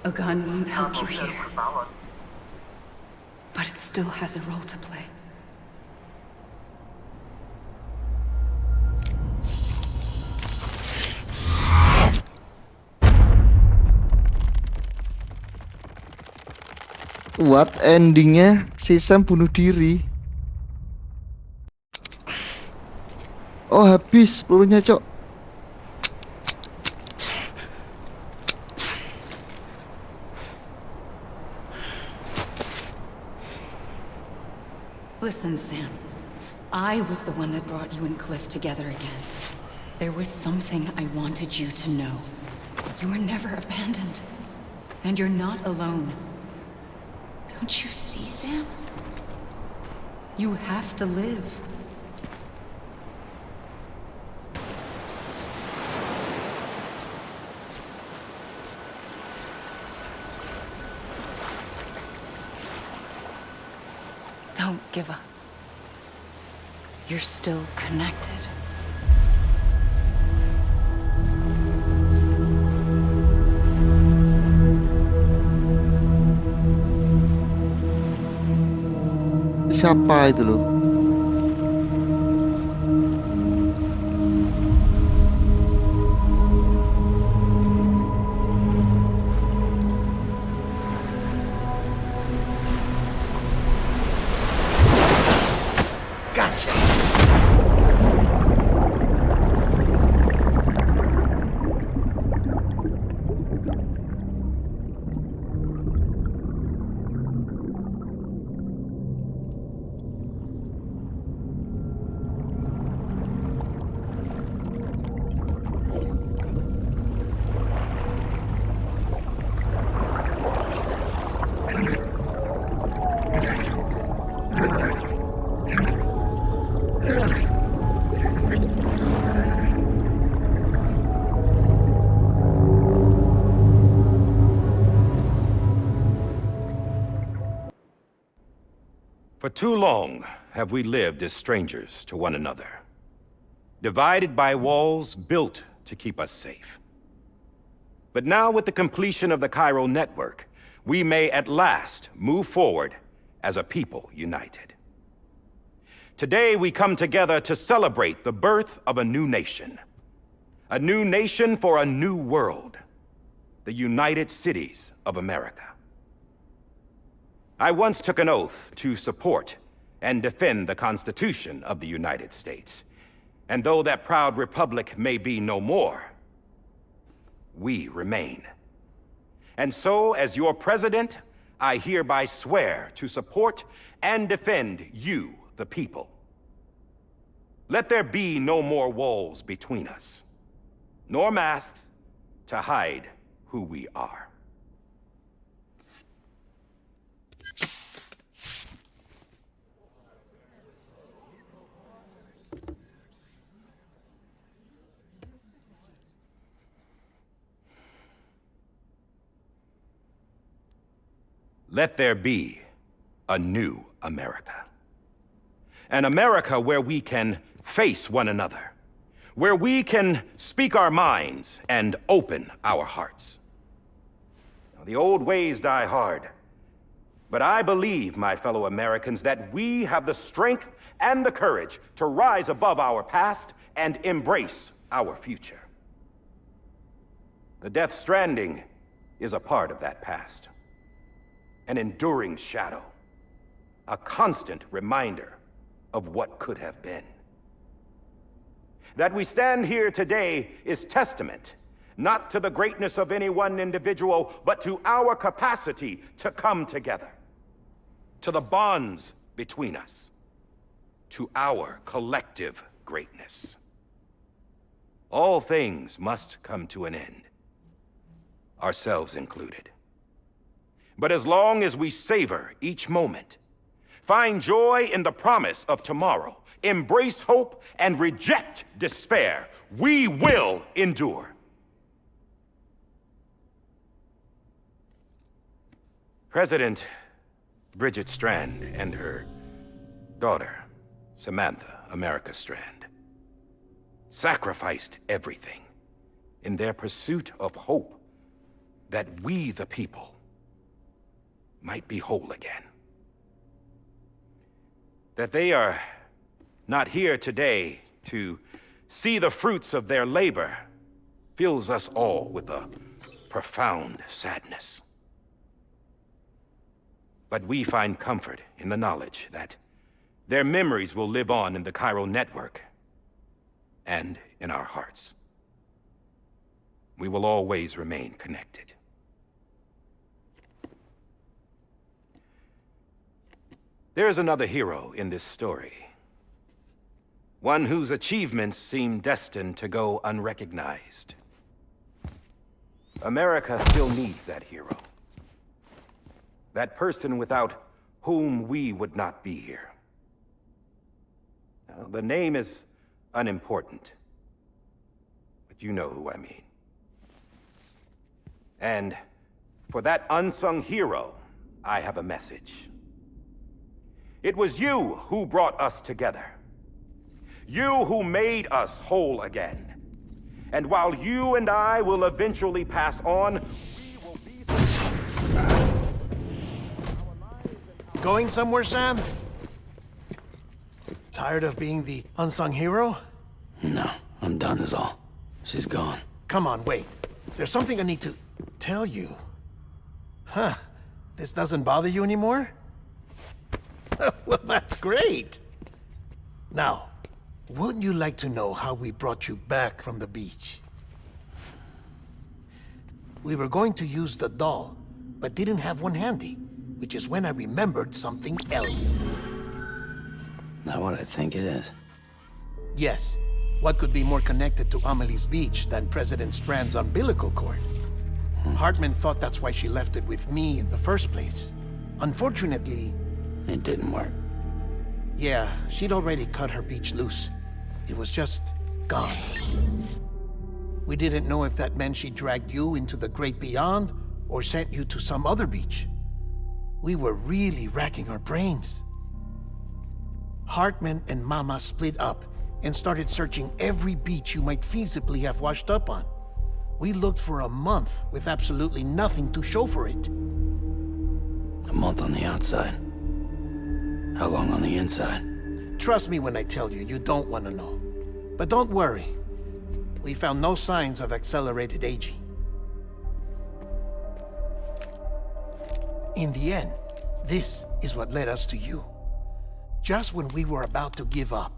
A gun won't help you here, but it still has a role to play. What endingnya si Sam bunuh diri? Oh habis pelurunya cok. Listen, Sam. I was the one that brought you and Cliff together again. There was something I wanted you to know. You were never abandoned. And you're not alone. Don't you see, Sam? You have to live. Don't give up. You're still connected. Siapa itu loh? Gotcha. For too long have we lived as strangers to one another, divided by walls built to keep us safe. But now with the completion of the Cairo network, we may at last move forward as a people united. Today we come together to celebrate the birth of a new nation for a new world, the United Cities of America. I once took an oath to support and defend the Constitution of the United States. And though that proud republic may be no more, we remain. And so, as your president, I hereby swear to support and defend you, the people. Let there be no more walls between us, nor masks to hide who we are. Let there be a new America. An America where we can face one another, where we can speak our minds and open our hearts. Now, the old ways die hard, but I believe, my fellow Americans, that we have the strength and the courage to rise above our past and embrace our future. The Death Stranding is a part of that past. An enduring shadow, a constant reminder of what could have been. That we stand here today is testament, not to the greatness of any one individual, but to our capacity to come together, to the bonds between us, to our collective greatness. All things must come to an end, ourselves included. But as long as we savor each moment, find joy in the promise of tomorrow, embrace hope, and reject despair, we will endure. President Bridget Strand and her daughter, Samantha America Strand, sacrificed everything in their pursuit of hope that we, the people, might be whole again. That they are not here today to see the fruits of their labor fills us all with a profound sadness. But we find comfort in the knowledge that their memories will live on in the Cairo network and in our hearts. We will always remain connected. There is another hero in this story. One whose achievements seem destined to go unrecognized. America still needs that hero. That person without whom we would not be here. Now, the name is unimportant, but you know who I mean. And for that unsung hero, I have a message. It was you who brought us together. You who made us whole again. And while you and I will eventually pass on, we will be... Going somewhere, Sam? Tired of being the unsung hero? No, I'm done is all. She's gone. Come on, wait. There's something I need to tell you. Huh. This doesn't bother you anymore? Well, that's great. Now, wouldn't you like to know how we brought you back from the beach? We were going to use the doll, but didn't have one handy, which is when I remembered something else. Not what I think it is. Yes. What could be more connected to Amelie's beach than President Strand's umbilical cord? Hartman thought that's why she left it with me in the first place. Unfortunately... It didn't work. Yeah, she'd already cut her beach loose. It was just gone. We didn't know if that meant she dragged you into the great beyond or sent you to some other beach. We were really racking our brains. Hartman and Mama split up and started searching every beach you might feasibly have washed up on. We looked for a month with absolutely nothing to show for it. A month on the outside. How long on the inside? Trust me when I tell you, you don't want to know. But don't worry. We found no signs of accelerated aging. In the end, this is what led us to you. Just when we were about to give up,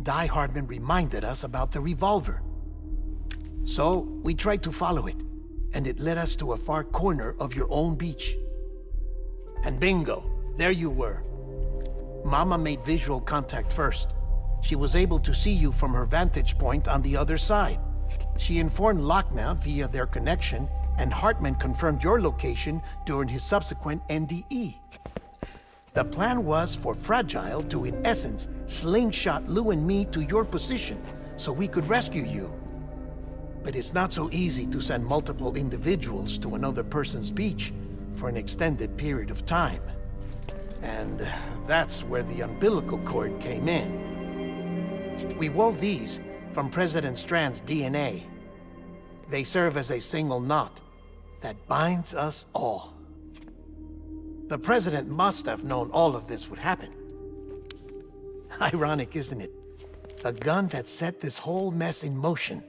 Die Hardman reminded us about the revolver. So, we tried to follow it, and it led us to a far corner of your own beach. And bingo, there you were. Mama made visual contact first. She was able to see you from her vantage point on the other side. She informed Lochna via their connection, and Hartman confirmed your location during his subsequent NDE. The plan was for Fragile to, in essence, slingshot Lou and me to your position so we could rescue you. But it's not so easy to send multiple individuals to another person's beach for an extended period of time. And that's where the umbilical cord came in. We wove these from President Strand's DNA. They serve as a single knot that binds us all. The President must have known all of this would happen. Ironic, isn't it? The gun that set this whole mess in motion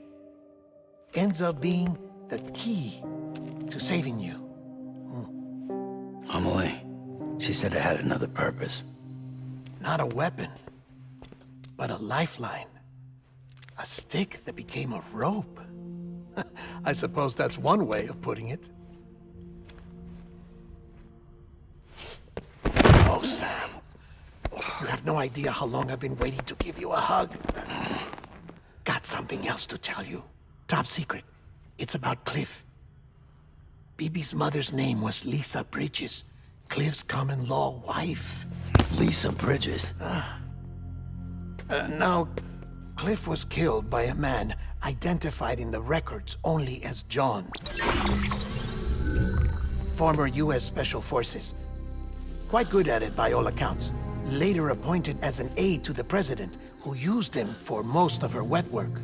ends up being the key to saving you. Amelie, she said it had another purpose. Not a weapon, but a lifeline. A stick that became a rope. I suppose that's one way of putting it. Oh, Sam. You have no idea how long I've been waiting to give you a hug. Got something else to tell you. Top secret. It's about Cliff. BB's mother's name was Lisa Bridges, Cliff's common-law wife. Lisa Bridges? Now, Cliff was killed by a man identified in the records only as John. Former U.S. Special Forces. Quite good at it by all accounts. Later appointed as an aide to the president, who used him for most of her wet work.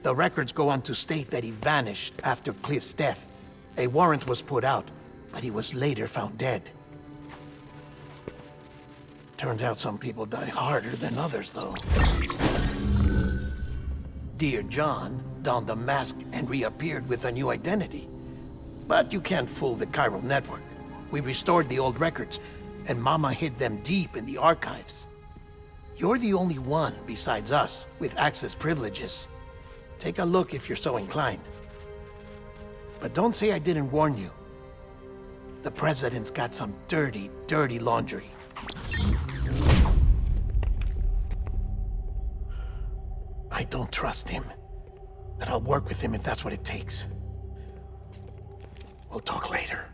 The records go on to state that he vanished after Cliff's death. A warrant was put out, but he was later found dead. Turns out some people die harder than others, though. Dear John donned a mask and reappeared with a new identity. But you can't fool the chiral network. We restored the old records, and Mama hid them deep in the archives. You're the only one besides us with access privileges. Take a look if you're so inclined. But don't say I didn't warn you. The President's got some dirty, dirty laundry. I don't trust him, but I'll work with him if that's what it takes. We'll talk later.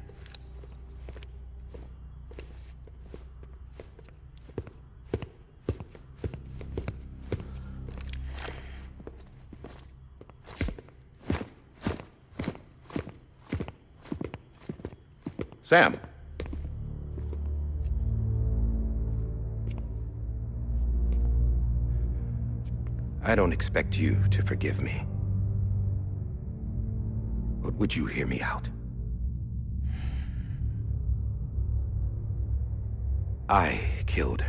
Sam. I don't expect you to forgive me. But would you hear me out? I killed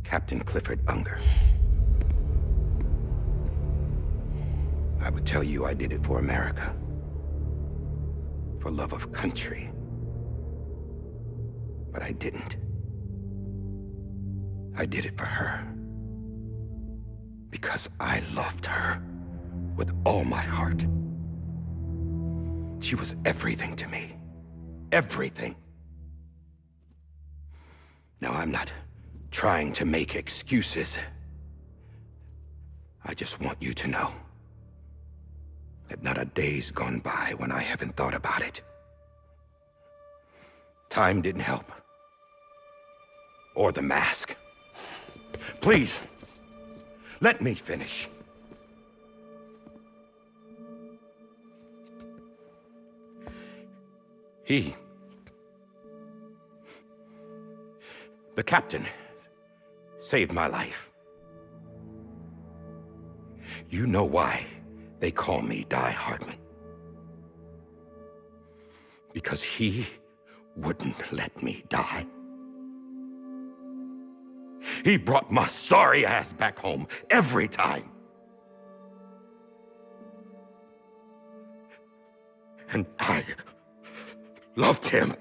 Captain Clifford Unger. I would tell you I did it for America. For love of country. But I didn't. I did it for her. Because I loved her with all my heart. She was everything to me. Everything. Now, I'm not trying to make excuses. I just want you to know that not a day's gone by when I haven't thought about it. Time didn't help. Or the mask. Please, let me finish. The captain, saved my life. You know why they call me Die Hardman. Because he wouldn't let me die. He brought my sorry ass back home every time. And I loved him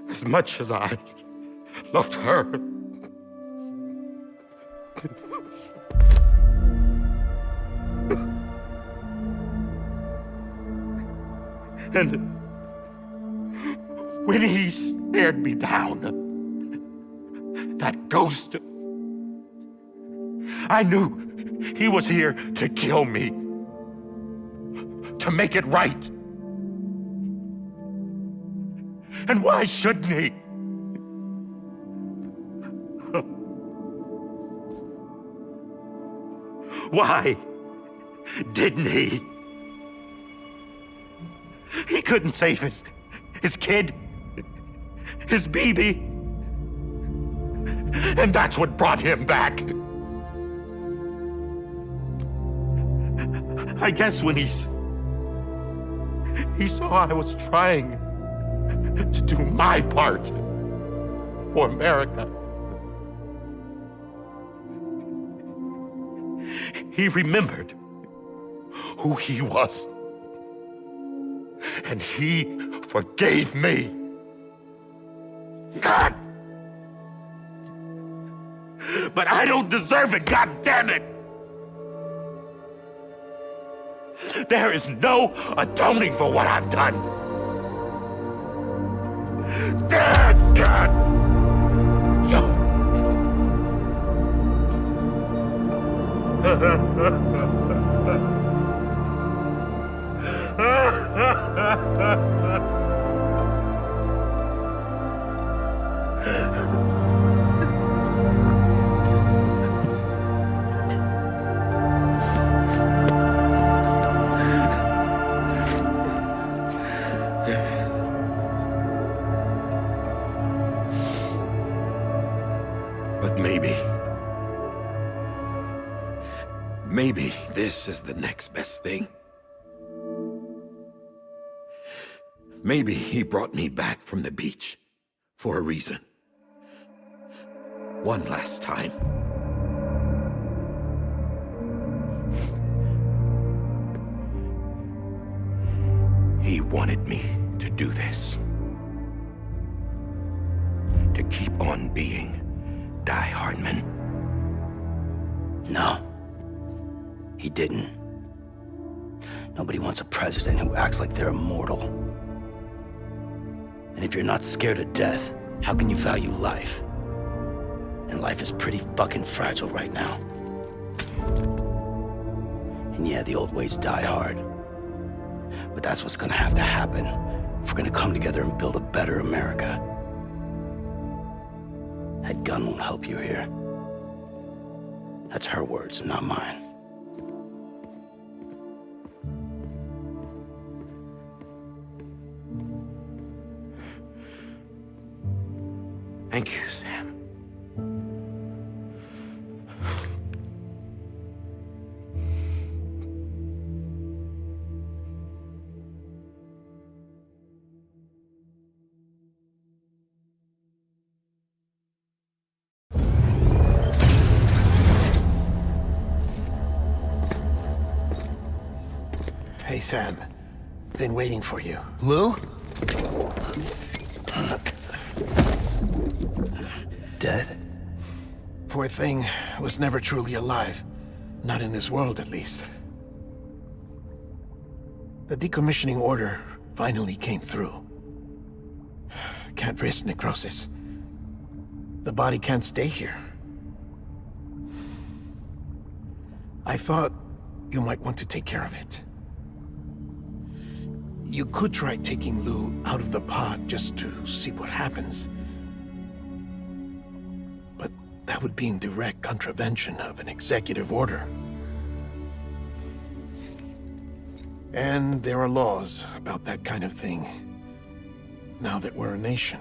as much as I loved her. And when he stared me down, that ghost, I knew he was here to kill me, to make it right. And why shouldn't he? Why didn't he? He couldn't save his kid, his baby. And that's what brought him back. I guess when he saw I was trying to do my part for America, he remembered who he was. And he forgave me. God! But I don't deserve it, God damn it! There is no atoning for what I've done. Damn, God! But is the next best thing. Maybe he brought me back from the beach for a reason. One last time. He wanted me to do this. To keep on being Die Hardman. No. He didn't. Nobody wants a president who acts like they're immortal. And if you're not scared of death, how can you value life? And life is pretty fucking fragile right now. And yeah, the old ways die hard. But that's what's gonna have to happen if we're gonna come together and build a better America. That gun won't help you here. That's her words, not mine. Thank you, Sam. Hey, Sam. Been waiting for you. Lou? Dead? Poor thing was never truly alive. Not in this world, at least. The decommissioning order finally came through. Can't risk necrosis. The body can't stay here. I thought you might want to take care of it. You could try taking Lou out of the pod just to see what happens. But that would be in direct contravention of an executive order. And there are laws about that kind of thing, now that we're a nation.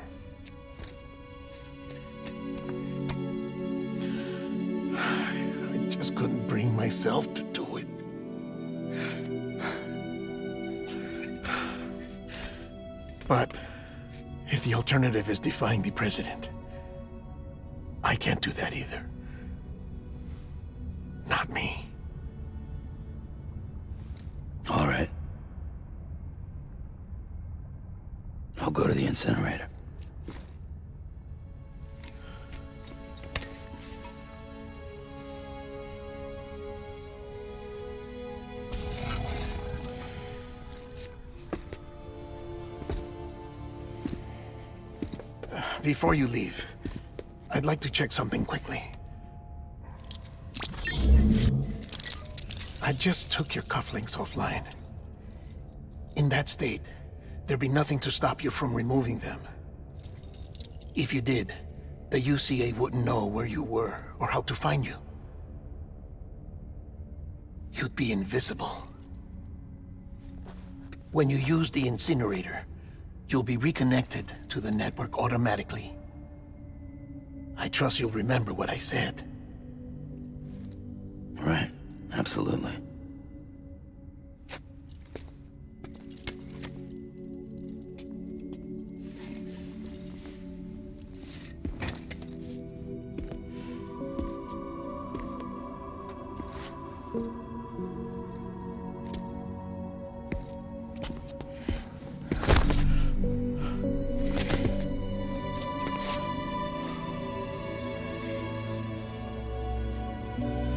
I just couldn't bring myself to do it. But if the alternative is defying the president, I can't do that either. Not me. All right. I'll go to the incinerator. Before you leave, I'd like to check something quickly. I just took your cufflinks offline. In that state, there'd be nothing to stop you from removing them. If you did, the UCA wouldn't know where you were or how to find you. You'd be invisible. When you use the incinerator, you'll be reconnected to the network automatically. I trust you'll remember what I said. Right. Absolutely.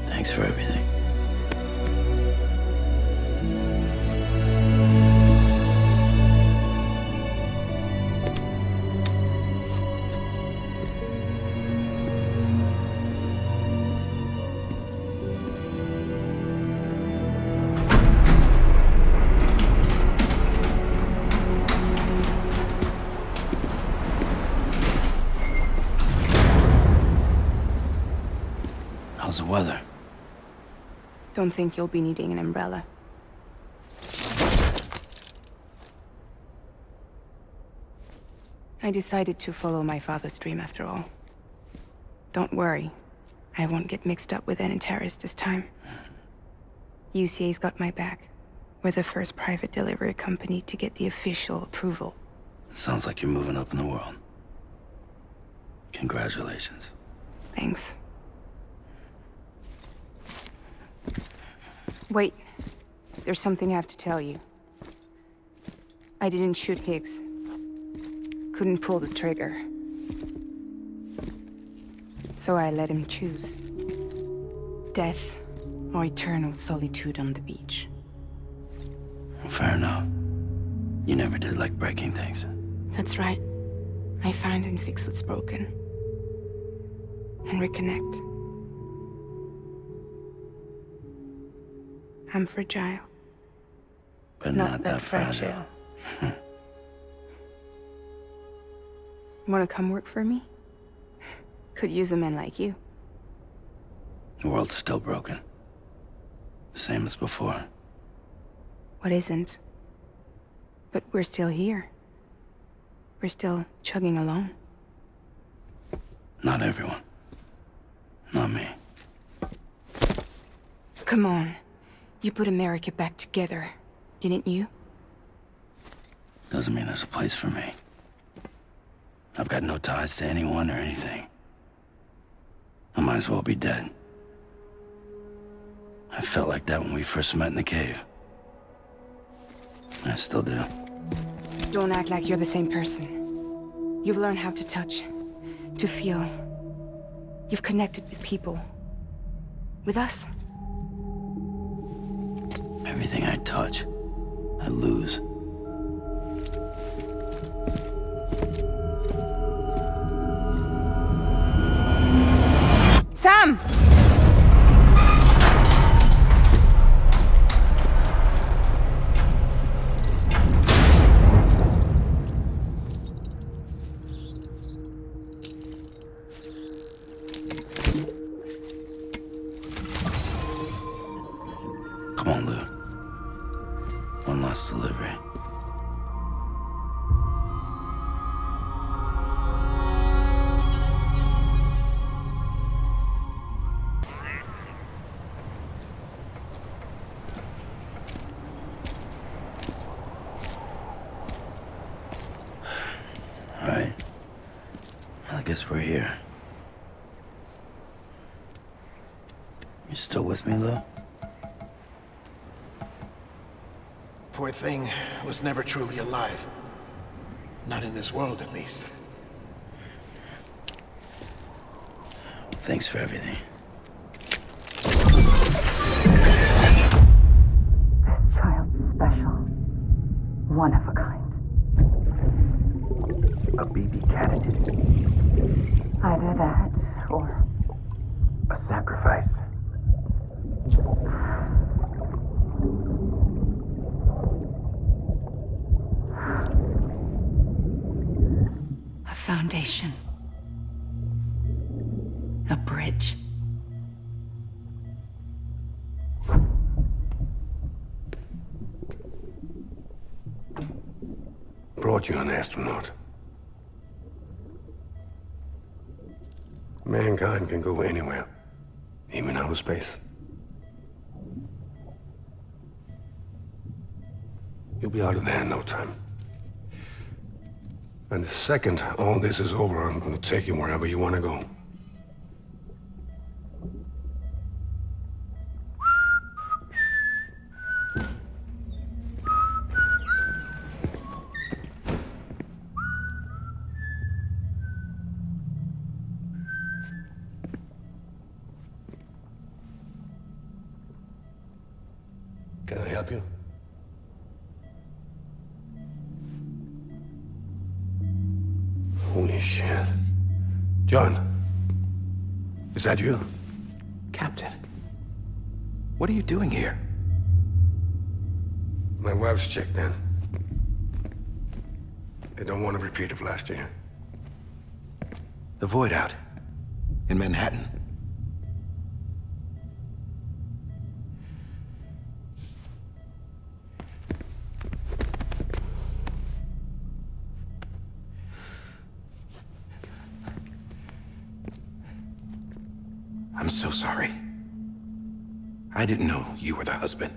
Thanks for everything. How's the weather? Don't think you'll be needing an umbrella. I decided to follow my father's dream after all. Don't worry. I won't get mixed up with any terrorists this time. UCA's got my back. We're the first private delivery company to get the official approval. Sounds like you're moving up in the world. Congratulations. Thanks. Wait. There's something I have to tell you. I didn't shoot Higgs. Couldn't pull the trigger. So I let him choose. Death or eternal solitude on the beach. Fair enough. You never did like breaking things. That's right. I find and fix what's broken. And reconnect. I'm fragile. But not that fragile. Wanna come work for me? Could use a man like you. The world's still broken. Same as before. What isn't? But we're still here. We're still chugging along. Not everyone. Not me. Come on. You put America back together, didn't you? Doesn't mean there's a place for me. I've got no ties to anyone or anything. I might as well be dead. I felt like that when we first met in the cave. I still do. Don't act like you're the same person. You've learned how to touch, to feel. You've connected with people. With us. Everything I touch, I lose. Sam! Come on, Lou. One last delivery. All right. I guess we're here. You still with me, Lou? Poor thing was never truly alive. Not in this world, at least. Thanks for everything. This child's special. One of a kind. A BB candidate. Either that, or... A sacrifice. a foundation. A bridge. Brought you an astronaut. Mankind can go anywhere, even outer space. You'll be out of there in no time. And the second all this is over, I'm gonna take you wherever you want to go. Can I help you? Holy shit. John, is that you? Captain, what are you doing here? My wife's checked in. They don't want a repeat of last year. The void out in Manhattan. I'm so sorry. I didn't know you were the husband.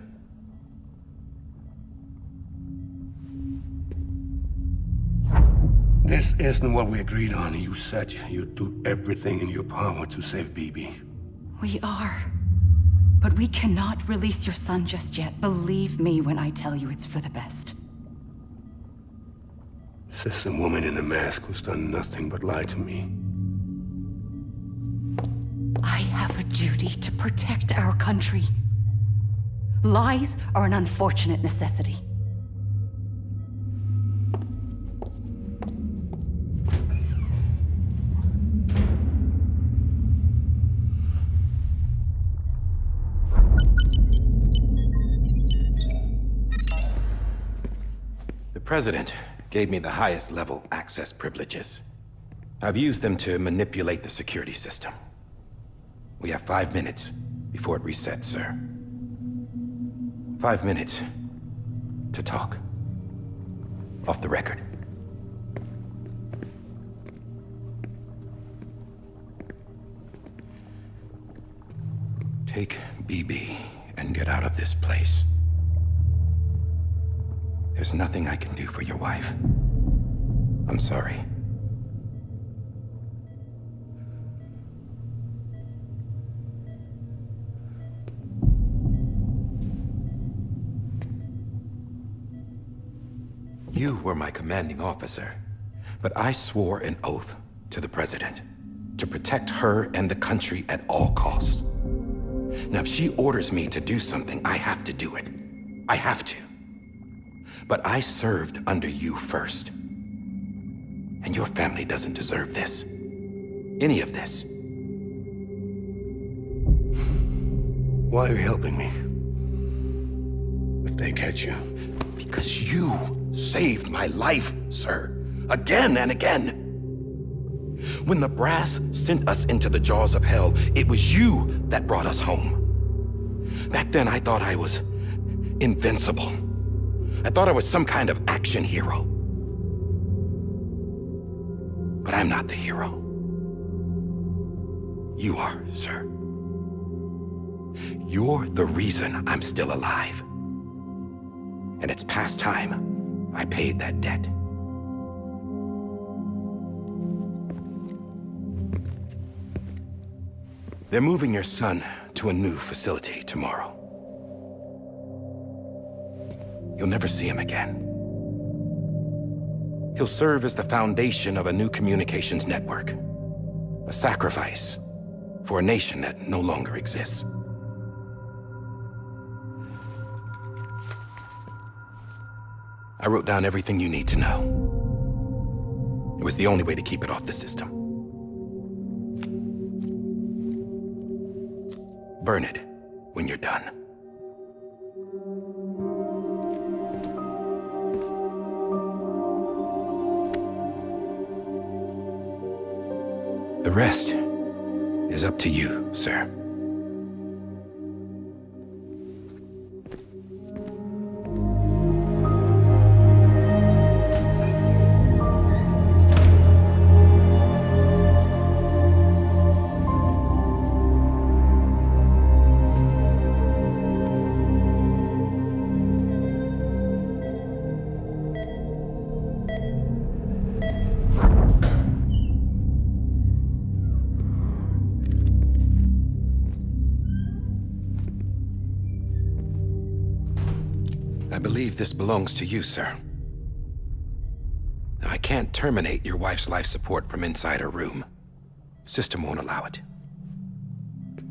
This isn't what we agreed on. You said you'd do everything in your power to save Bibi. We are. But we cannot release your son just yet. Believe me when I tell you it's for the best. This is a woman in a mask who's done nothing but lie to me. I have a duty to protect our country. Lies are an unfortunate necessity. The President gave me the highest level access privileges. I've used them to manipulate the security system. We have 5 minutes before it resets, sir. 5 minutes to talk. Off the record. Take BB and get out of this place. There's nothing I can do for your wife. I'm sorry. You were my commanding officer, but I swore an oath to the President to protect her and the country at all costs. Now, if she orders me to do something, I have to do it. I have to. But I served under you first. And your family doesn't deserve this. Any of this. Why are you helping me? If they catch you. Because you saved my life, sir. Again and again. When the brass sent us into the jaws of hell, it was you that brought us home. Back then, I thought I was invincible. I thought I was some kind of action hero. But I'm not the hero. You are, sir. You're the reason I'm still alive. And it's past time I paid that debt. They're moving your son to a new facility tomorrow. You'll never see him again. He'll serve as the foundation of a new communications network. A sacrifice for a nation that no longer exists. I wrote down everything you need to know. It was the only way to keep it off the system. Burn it when you're done. The rest is up to you, sir. I believe this belongs to you, sir. Now, I can't terminate your wife's life support from inside her room. System won't allow it.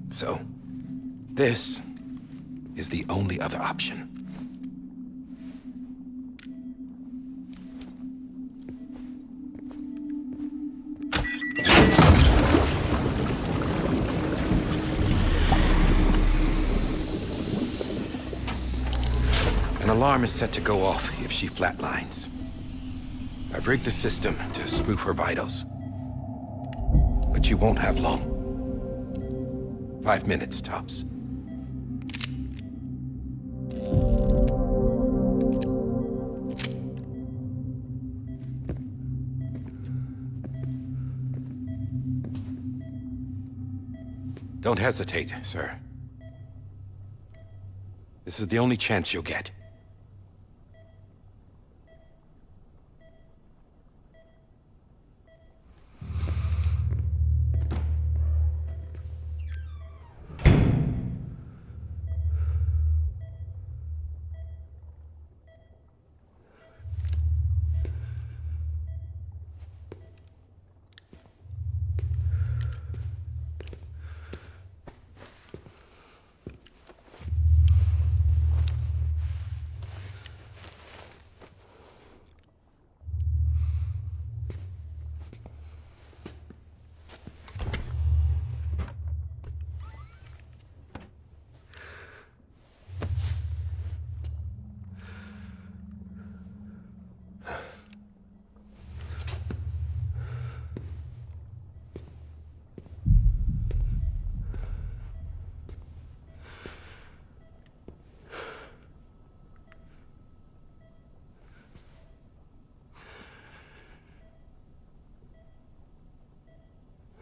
So, this is the only other option. An alarm is set to go off if she flatlines. I've rigged the system to spoof her vitals. But you won't have long. 5 minutes, tops. Don't hesitate, sir. This is the only chance you'll get.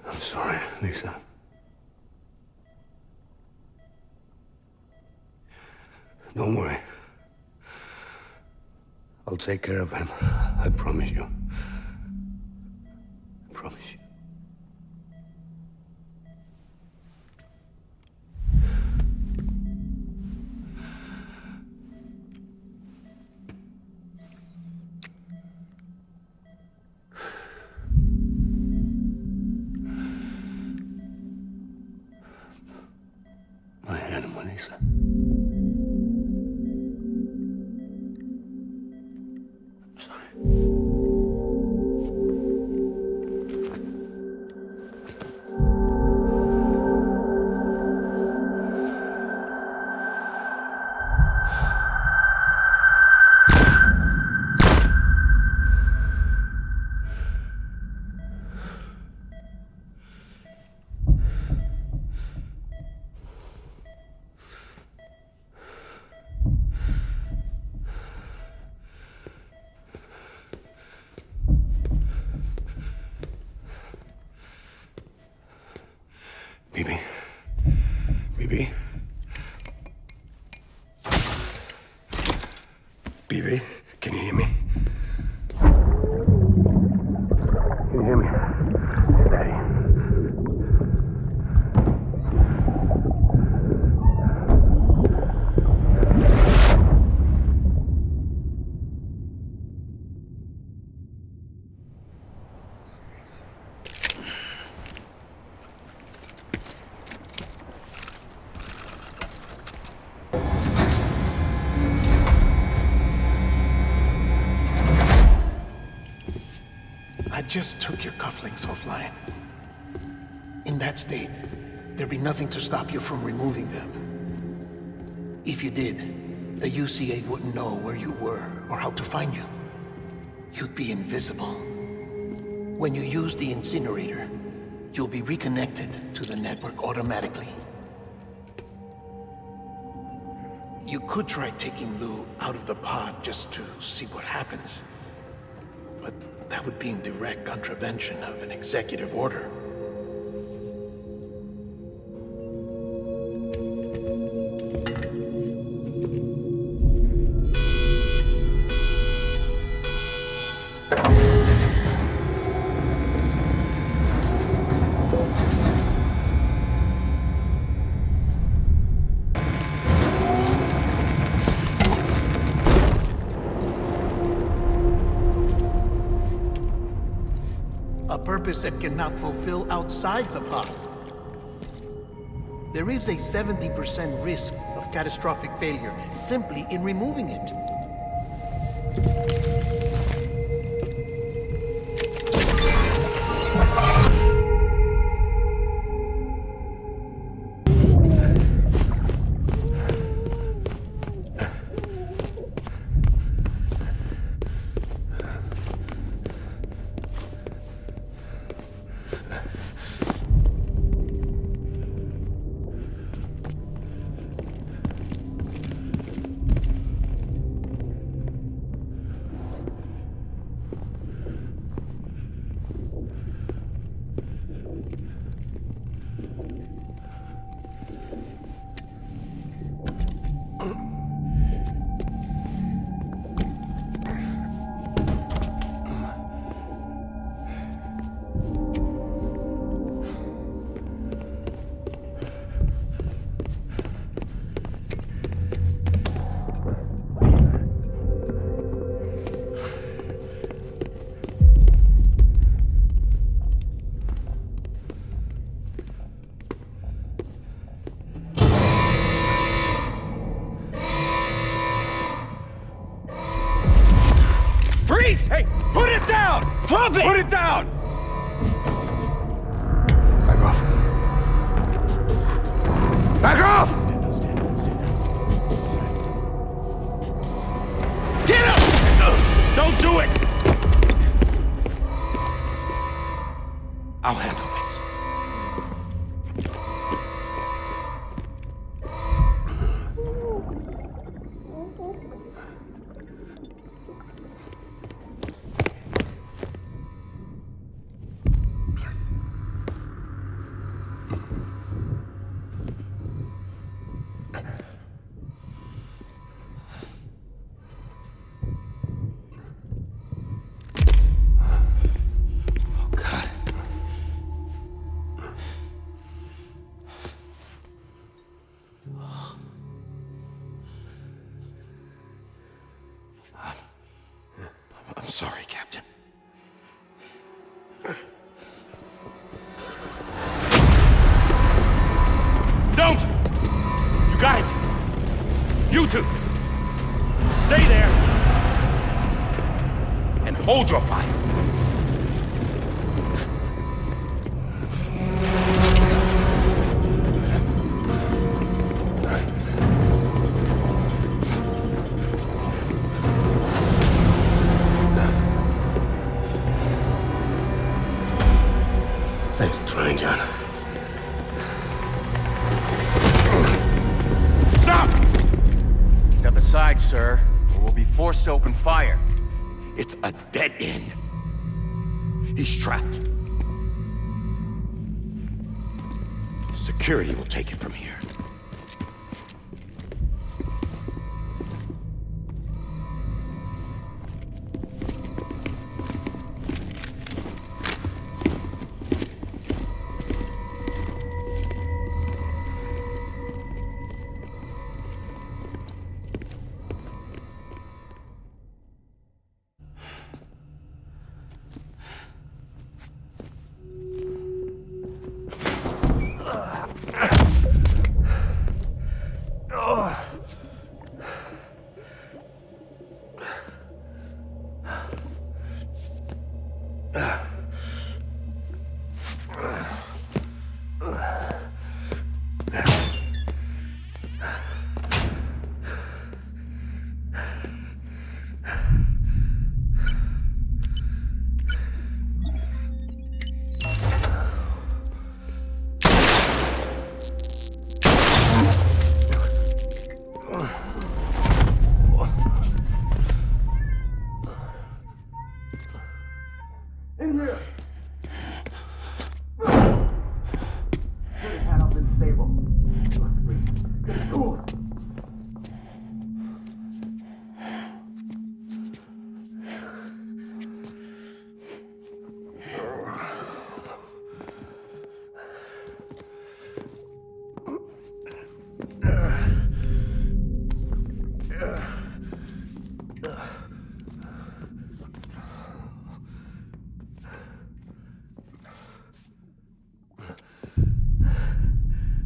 I'm sorry, Lisa. Don't worry. I'll take care of him. I promise you. I promise you. My animal, Lisa. I'm sorry. Bibi. Bibi. Bibi, can you hear me? Can you hear me? It's Dari. I just took your cufflinks offline. In that state, there'd be nothing to stop you from removing them. If you did, the UCA wouldn't know where you were or how to find you. You'd be invisible. When you use the incinerator, you'll be reconnected to the network automatically. You could try taking Lou out of the pod just to see what happens. But that would be in direct contravention of an executive order. A purpose that cannot fulfill outside the pod. There is a 70% risk of catastrophic failure simply in removing it. Freeze! Hey, put it down! Drop it! Put it down! Back off. Back off! Stand down. Get him! Don't do it! I'll handle this. I'm sorry, Captain. Don't! You got it! You two! Stay there! And hold your fire! Thanks for trying, John. Stop! Step aside, sir, or we'll be forced to open fire. It's a dead end. He's trapped. Security will take it from here.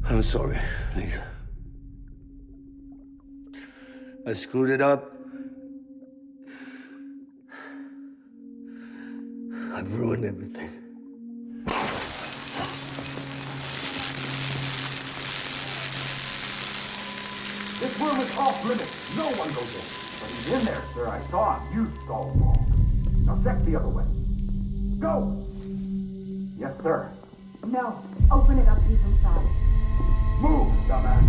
I'm sorry, Lisa. I screwed it up. I've ruined everything. This room is off limits. No one goes in. But he's in there, sir. I saw him. You saw him wrong. Now check the other way. Go! Yes, sir. No. Open it up. He's inside. Move, dumbass.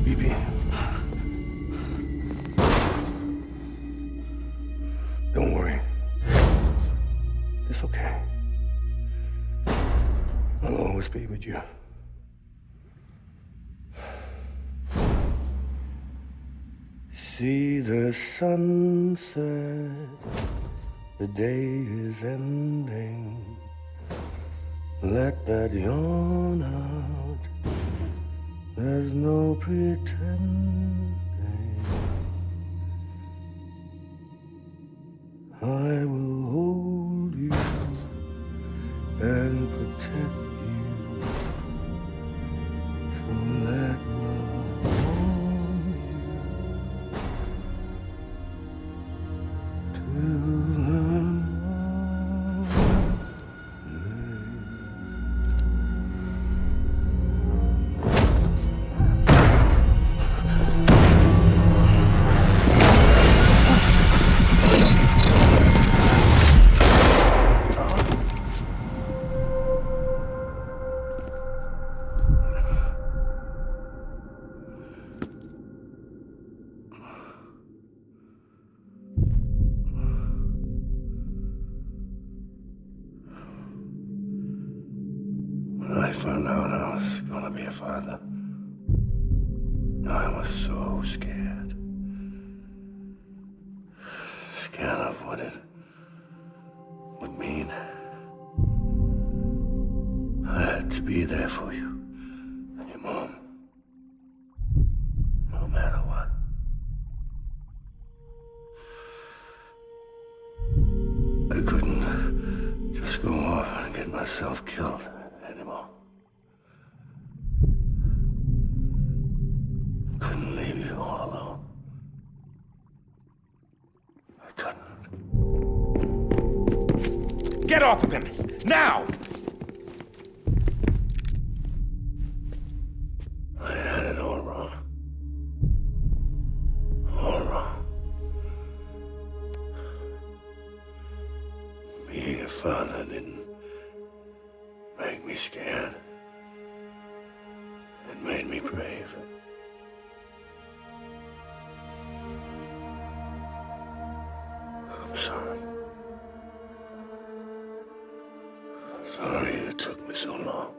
BB. Don't worry. It's okay. I'll always be with you. See the sunset, the day is ending. Let that yawn out, there's no pretending. I will hold you and protect you from that love. When I found out I was gonna be a father, I was so scared. Scared of what it would mean. I had to be there for you and your mom, no matter what. I couldn't just go off and get myself killed anymore. Couldn't leave you all alone. I couldn't. Get off of him! Now! I had it all wrong. All wrong. Being a father didn't make me scared. It made me brave. I'm sorry. Sorry it took me so long.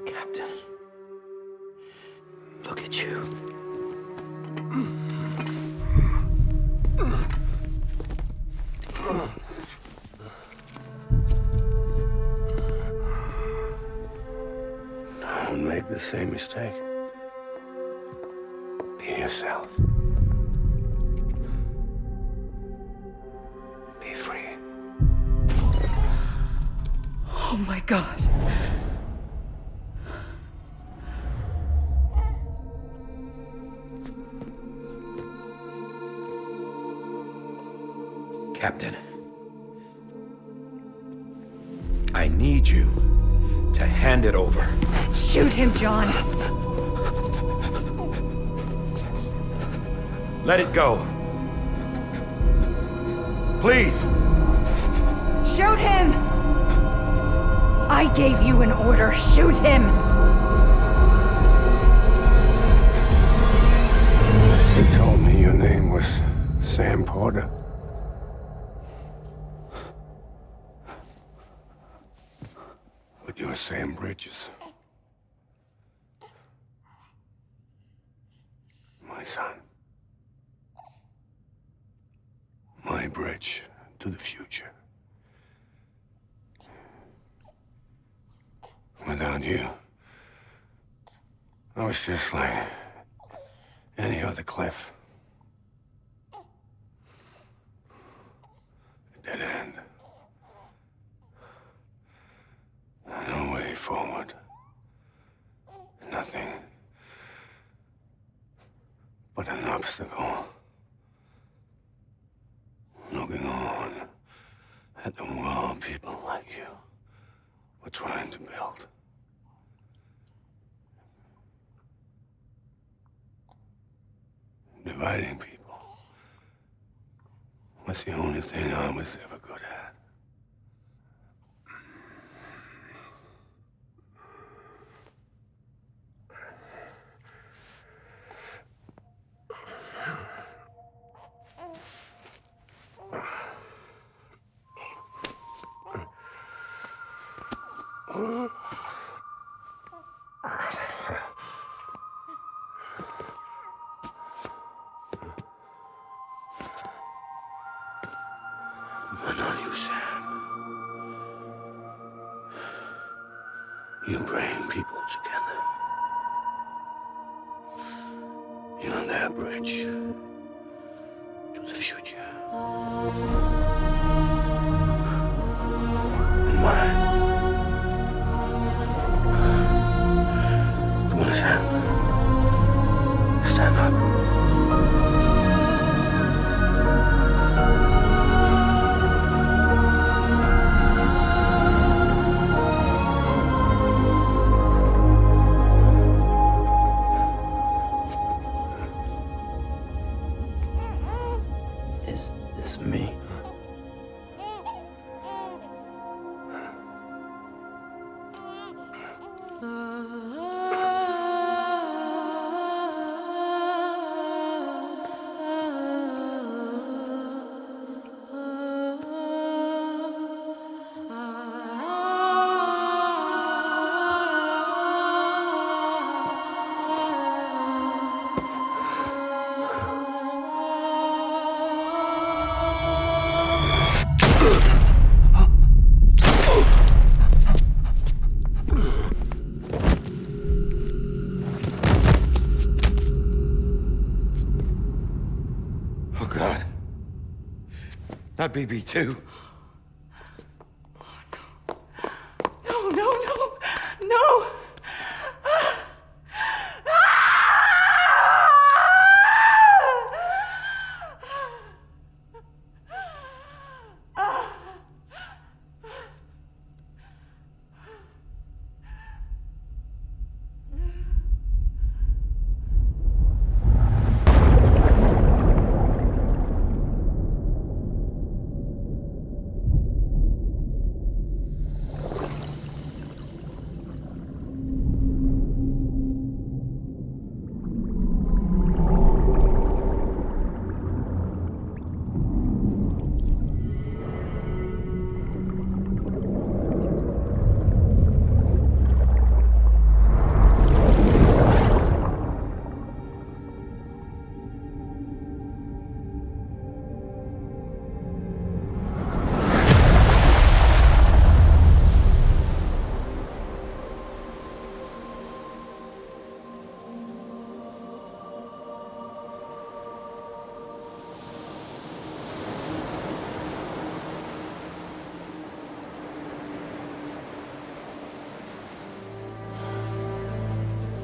Captain, look at you. Don't make the same mistake. Be yourself. Be free. Oh my God. Captain, I need you to hand it over. Shoot him, John. Let it go. Please. Shoot him! I gave you an order. Shoot him! They told me your name was Sam Porter. But you're Sam Bridges. My son. My bridge to the future. Without you, I was just like any other Cliff. A dead end. No way forward. Nothing but an obstacle. Looking on at the world people like you were trying to build. Dividing people was the only thing I was ever good at. But not you, Sam. You bring people together. You're their bridge to the future. And mine. Come on, Sam. Stand up. Is this me? Not BB2. No, no, no, no!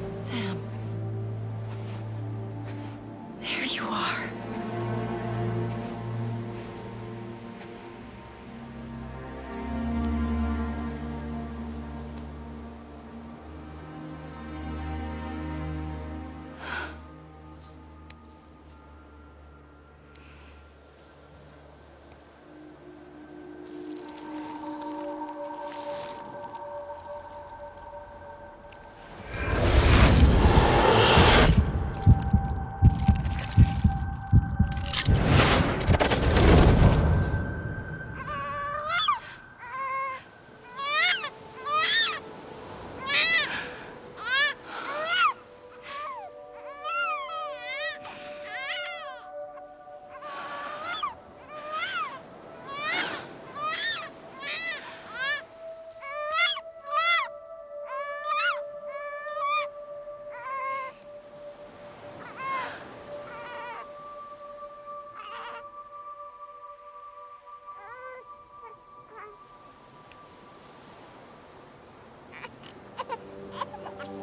Sam. There you are.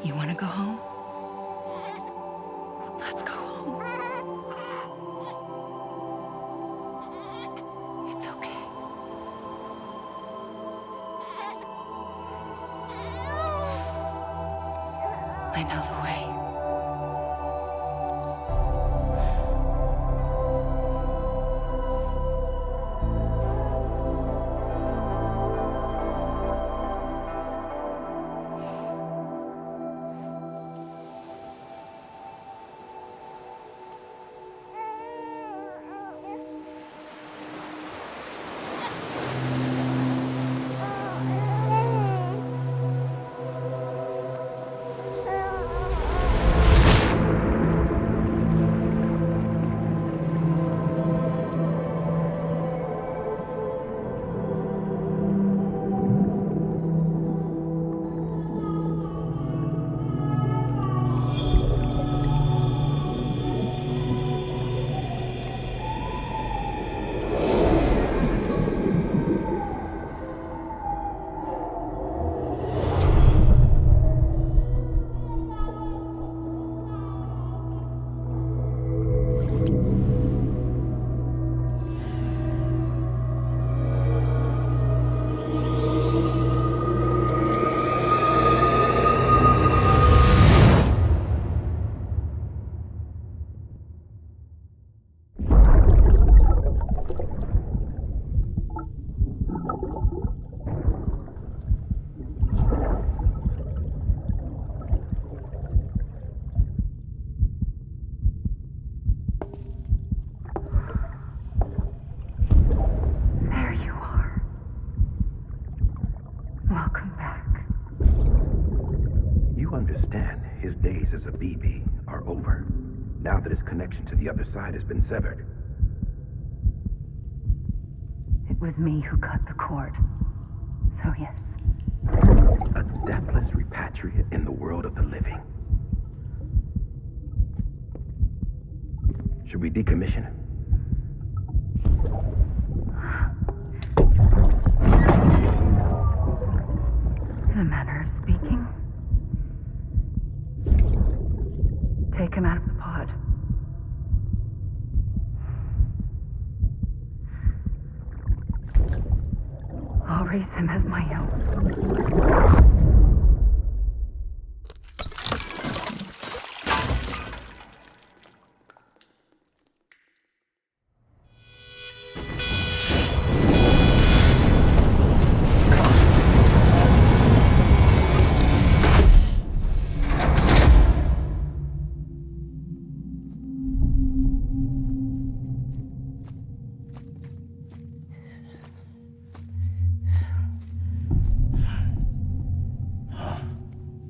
You want to go home? Let's go home. It's okay. I know the way. connection to the other side has been severed. It was me who cut the cord. So yes. A deathless repatriate in the world of the living. Should we decommission him? speaking? Take him out of the pod. I'll raise him as my own.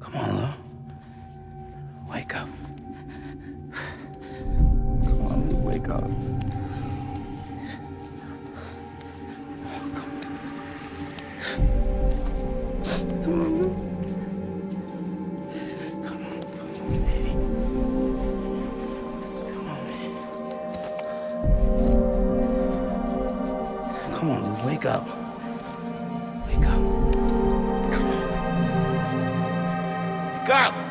Come on, Lou. Wake up. Come on, Lou, wake up. Come on, Lou. Come on, Lou, wake up. Wake up. Come on. Wake up!